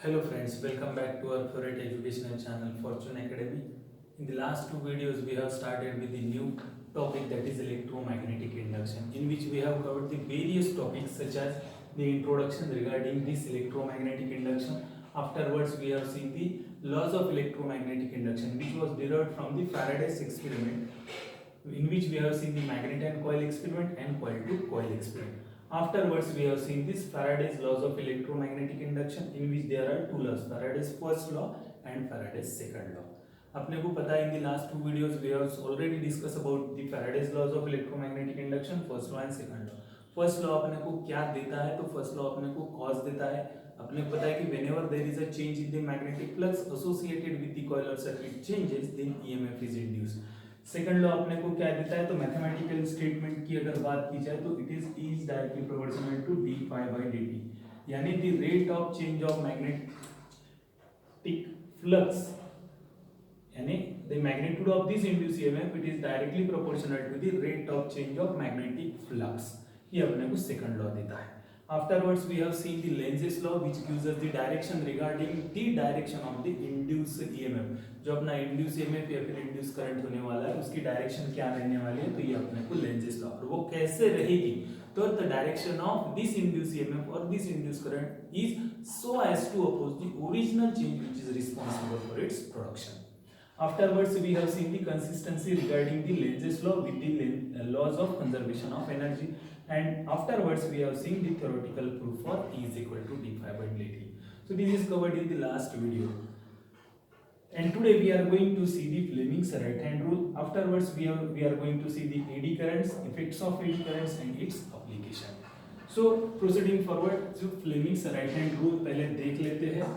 Hello friends, welcome back to our favorite educational channel Fortune Academy. In the last two videos we have started with the new topic, that is electromagnetic induction, in which we have covered the various topics such as the introduction regarding this electromagnetic induction. Afterwards we have seen the laws of electromagnetic induction, which was derived from the Faraday's experiment, in which we have seen the magnet and coil experiment and coil to coil experiment. Afterwards, we have seen this Faraday's laws of electromagnetic induction, in which there are two laws, Faraday's first law and Faraday's second law. अपने को पता है, in the last two videos we have already discussed about the Faraday's laws of electromagnetic induction, first law and second law. First law अपने को क्या देता है? तो फर्स्ट लॉ अपने को कॉज देता है. अपने को पता है कि whenever there is a change in the magnetic flux associated with the coil or circuit changes, then EMF is induced. Second law अपने को क्या देता है? तो मैथमेटिकल स्टेटमेंट की अगर बात की जाए तो it is directly proportional to d phi by d t, यानी the rate of change of magnetic flux, यानी the magnitude of this induce EMF it is directly proportional to the rate of change of magnetic flux. ये अपने को second law देता है. Afterwards, we have seen the Lenz's law, which gives us the direction regarding the direction of the induced EMF. जो अपना induced EMF या फिर induced current होने वाला है, उसकी direction क्या रहने वाली है? तो ये अपने को Lenz's law, और वो कैसे रहेगी? तो the direction of this induced EMF or this induced current is so as to oppose the original change which is responsible for its production. Afterwards, we have seen the consistency regarding the Lenz's law with the laws of conservation of energy. And afterwards we have seen the theoretical proof for E is equal to d phi by dt. So this is covered in the last video, and today we are going to see the Fleming's right hand rule. Afterwards we are going to see the eddy currents, effects of eddy currents and its application. So proceeding forward, जो Fleming's right hand rule पहले देख लेते हैं.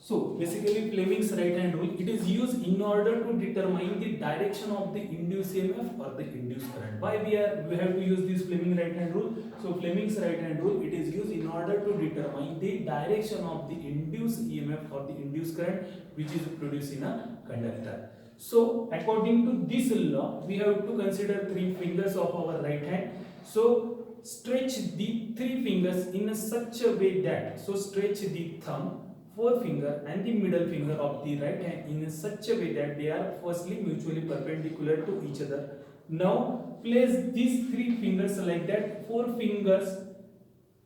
So basically Fleming's right hand rule, it is used in order to determine the direction of the induced EMF or the induced current. Why we have to use this Fleming right hand rule? So Fleming's right hand rule, it is used in order to determine the direction of the induced EMF or the induced current which is produced in a conductor. So according to this law, we have to consider three fingers of our right hand. So stretch the three fingers in such a way that, so stretch the thumb, forefinger and the middle finger of the right hand in such a way that they are firstly mutually perpendicular to each other. Now place these three fingers like that. Forefingers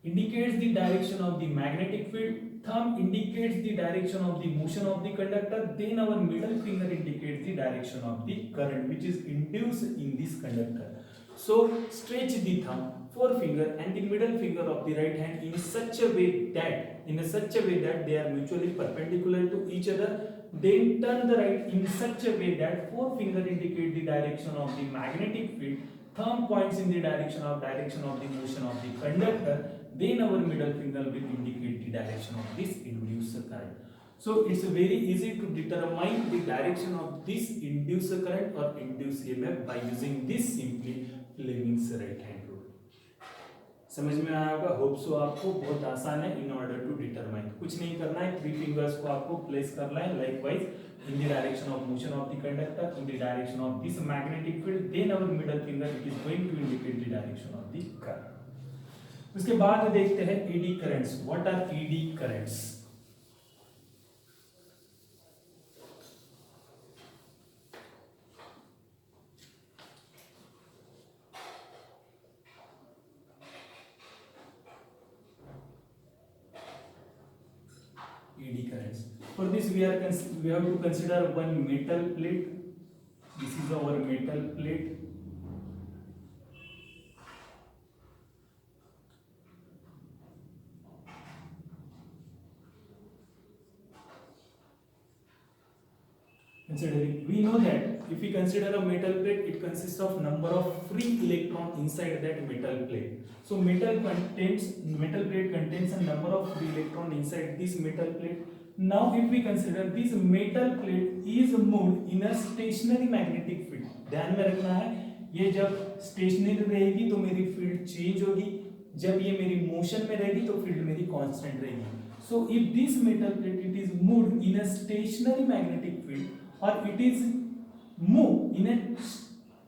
indicates the direction of the magnetic field, thumb indicates the direction of the motion of the conductor, then our middle finger indicates the direction of the current which is induced in this conductor. So stretch the thumb, forefinger and the middle finger of the right hand in such a way that they are mutually perpendicular to each other. Then turn the right in such a way that forefinger indicate the direction of the magnetic field, thumb points in the direction of the motion of the conductor, then our middle finger will indicate the direction of this induced current. So it's very easy to determine the direction of this induced current or induced EMF by using this simply Fleming's right hand rule. समझ में आया होगा? Hope so आपको. बहुत आसान है. In order to determine कुछ नहीं करना है, थ्री फिंगर्स को आपको प्लेस करना है likewise in the direction of motion of the conductor, in the direction of this magnetic field, then our middle finger it is going to indicate the direction of the current. उसके बाद देखते हैं eddy currents. What are eddy currents? Eddy currents. For this we have to consider one metal plate. This is our metal plate. Considering, we know that if we consider a metal plate, it consists of number of free electron inside that metal plate. So metal plate contains a number of free electron inside this metal plate. Now if we consider this metal plate is moved in a stationary magnetic field. ध्यान में रखना है, ये जब stationery रहेगी तो मेरी field change होगी, जब ये मेरी मोशन में रहेगी तो फील्ड मेरी कांस्टेंट रहेगी. So if this metal plate it is moved in a stationary magnetic field or it is moved in a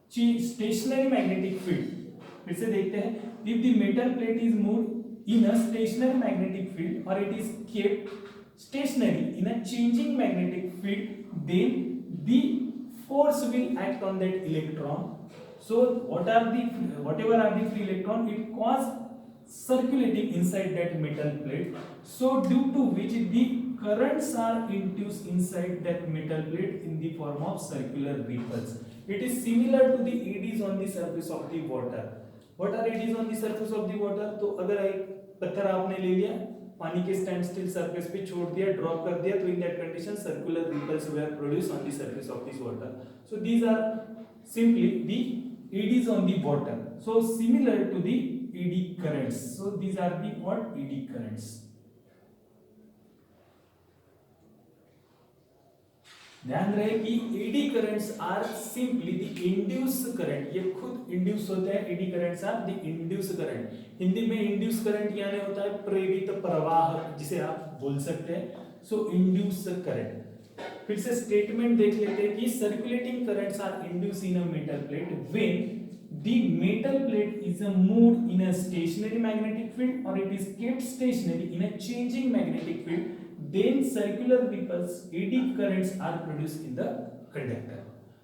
stationary magnetic field. फिर से देखते हैं. If the metal plate is moved in a stationary magnetic field or it is kept stationary in a changing magnetic field, then the force will act on that electron. So whatever are the free electron, it cause circulating inside that metal plate. So due to which the currents are induced inside that metal plate in the form of circular ripples. It is similar to the eddies on the surface of the water. What are eddies on the surface of the water? तो अगर एक पत्थर आपने ले लिया, पानी के stand still surface पे छोड़ दिया, ड्रॉप कर दिया, तो in that condition circular ripples were produced on the surface of this water. So these are simply the eddies on the water. So similar to the eddy currents. So these are the what eddy currents. ध्यान रहे कि eddy currents are simply the induce current. ये खुद induce होते हैं. Eddy currents are the induce current. Hindi में induce current यानी होता है प्रेरित प्रवाह, जिसे आप बोल सकते हैं. So induce current. फिर से स्टेटमेंट देख लेते हैं कि circulating currents are induce in a metal plate when the metal plate is moved in a stationary magnetic field or it is kept stationary in a changing magnetic field, then circular ripples, eddy currents are produced in the conductor.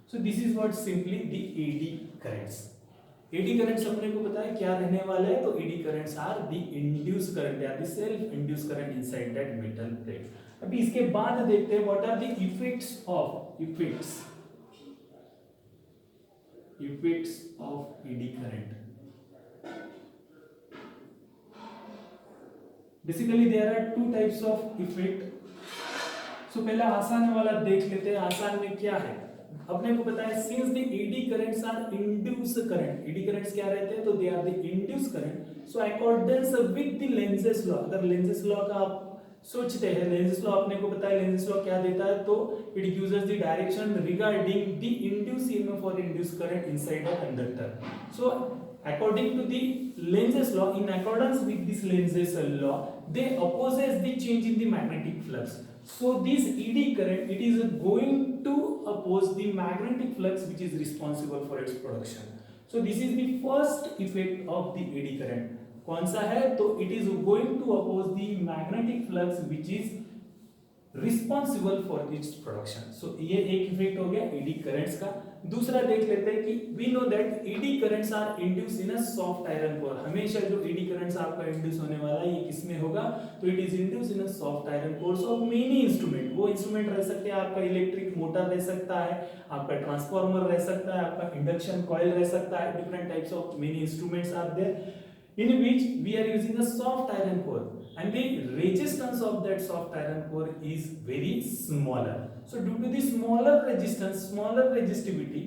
So this is what simply the eddy currents. Eddy currents अपने को पता है क्या रहने वाला है. तो eddy currents are the induced current, they are the self induced current inside that metal plate. अभी इसके बाद देखते हैं what are the effects of eddy current. Basically there are two types of effect. So पहला आसान वाला देख लेते हैं. आसान में क्या है अपने को पता है. since the eddy currents are induced current, eddy currents क्या रहते हैं, तो they are the induced current. So accordance with the Lenz's law, अगर Lenz's law का आप सोचते हैं, Lenz's law अपने को पता है Lenz's law क्या देता है, तो it gives us the direction regarding the induced EMF or induced current inside a conductor. So according to the Lenz's law, in accordance with this Lenz's law, they opposes the change in the magnetic flux. So this eddy current, it is going to oppose the magnetic flux which is responsible for its production. So this is the first effect of the eddy current. कौन सा है, तो it is going to oppose the magnetic flux which is responsible for its production. So ये एक effect हो गया eddy currents का. दूसरा देख लेते हैं कि we know that eddy currents are induced in a soft iron core. हमेशा जो eddy currents आपका इंड्यूस होने वाला है ये किसमें होगा, तो it is induced in a soft iron cores of many instrument. वो इंस्ट्रूमेंट रह सकते हैं, आपका इलेक्ट्रिक मोटर रह सकता है, आपका ट्रांसफार्मर रह सकता है, आपका इंडक्शन कॉइल रह सकता है. Different types of many instruments are there in which we are using a soft iron core, and the resistance of that soft iron core is very smaller. So due to the smaller resistance, smaller resistivity,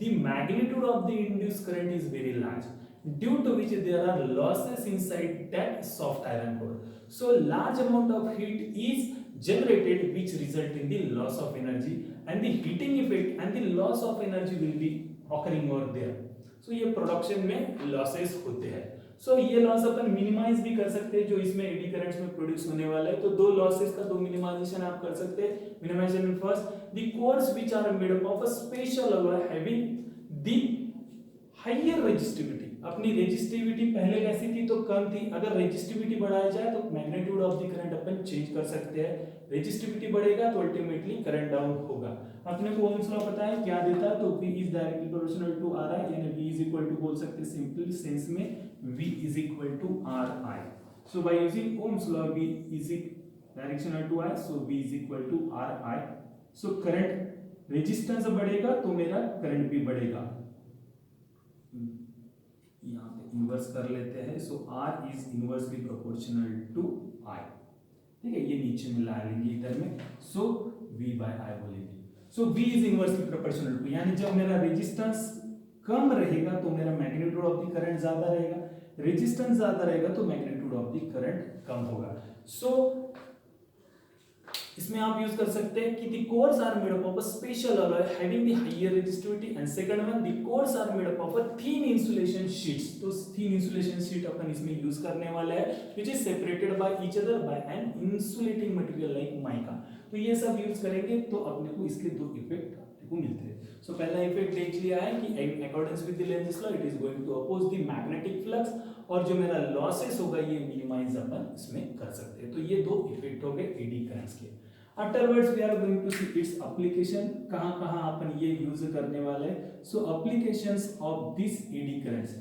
the magnitude of the induced current is very large, due to which there are losses inside that soft iron core. So large amount of heat is generated which result in the loss of energy, and the heating effect and the loss of energy will be occurring over there. So ये production में losses होते हैं. सो ये loss अपन minimise भी कर सकते हैं जो इसमें एडी करंट्स में प्रोड्यूस होने वाला है. तो दो लॉसेस का दो मिनिमाइजेशन आप कर सकते हैं. Minimization first, the cores which are made up of a special alloy having the higher resistivity. अपनी रेजिस्टिविटी पहले कैसी थी, तो कम थी. अगर रेजिस्टिविटी बढ़ाया जाए तो magnitude of the current upon change कर सकते हैं. रेजिस्टिविटी बढ़ेगा तो अल्टीमेटली करंट डाउन होगा. अपने को ओम्स लॉ पता है क्या देता है, तो V is directly proportional to RI, यानी V इज इक्वल टू बोल सकते हैं सिंपल सेंस में V is equal to RI. So by using Ohm's law V is directional to I, so V is equal to RI. So current resistance बढ़ेगा तो मेरा current भी बढ़ेगा. यहाँ पे इन्वर्स कर लेते हैं. So R is inversely proportional to I. ठीक है, ये नीचे में ला लेंगे इधर में. सो V बाय I बोलेंगे. So V is inversely proportional to, यानी जब मेरा रेजिस्टेंस कम रहेगा तो मेरा मैग्नीट्यूड ऑफ द करंट ज्यादा रहेगा. रेजिस्टेंस ज्यादा रहेगा तो मैग्नीट्यूड ऑफ द करंट कम होगा. सो इसमें इसमें आप यूज कर सकते हैं कि the cores are made up of a special alloy having the higher resistivity and second one the cores are made up of a thin insulation sheets. तो thin insulation sheet अपन इसमें यूज करने वाला है which is separated by each other by an insulating material like mica. तो ये सब use करेंगे तो अपने को इसके दो इफेक्ट अपने को मिलते हैं। सो पहला इफेक्ट देख लिया है कि in according with the Lenz law it is going to oppose the magnetic flux, और जो मेरा लॉसेस होगा ये मिनिमाइज अपन इसमें कर सकते हैं। तो ये दो इफेक्ट हो गए एडी करंट्स के। Afterwards we are going to see its application, कहां अपन ये यूज करने वाले हैं। So applications of this eddy currents,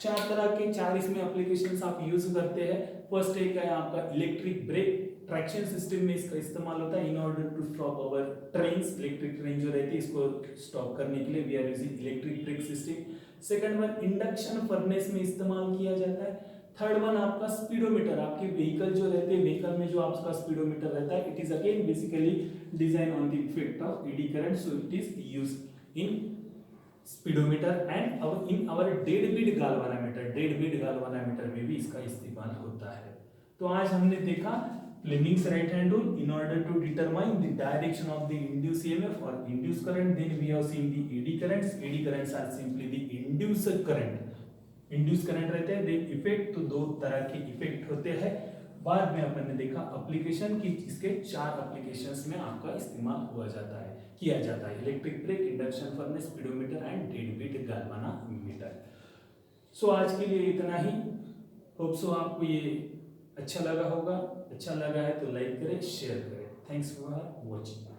चार तरह के चार इसमें एप्लीकेशंस आप यूज करते हैं। फर्स्ट एक है आपका इलेक्ट्रिक ब्रेक, ट्रैक्शन सिस्टम में इसका इस्तेमाल होता है in order to stop our trains. Electric train जो रहती है इसको स्टॉप करने के लिए we are using electric brake system. Second one induction furnace में इस्तेमाल किया जाता है। थर्ड वन आपका स्पीडोमीटर, आपके व्हीकल जो रहते हैं व्हीकल में जो आपका स्पीडोमीटर रहता है, it is again basically design on the effect of eddy current, so it is used in speedometer and in our dead beat galvanometer. Dead beat galvanometer में भी इसका इस्तेमाल होता है। तो आज हमने देखा Fleming's right hand rule in order to determine the direction of the induced EMF or induced current. Then we have seen the eddy currents. Eddy currents are simply the induced current. Induced current रहते हैं, the effect, तो दो तरह के effect होते हैं। बाद में अपन ने देखा एप्लीकेशन की इसके चार एप्लीकेशंस में आपका इस्तेमाल किया जाता है electric brake, induction furnace, speedometer and dead beat galvanometer. So आज के लिए इतना ही। होप सो आपको ये अच्छा लगा होगा। अच्छा लगा है तो लाइक करें, शेयर करें। Thanks for watching.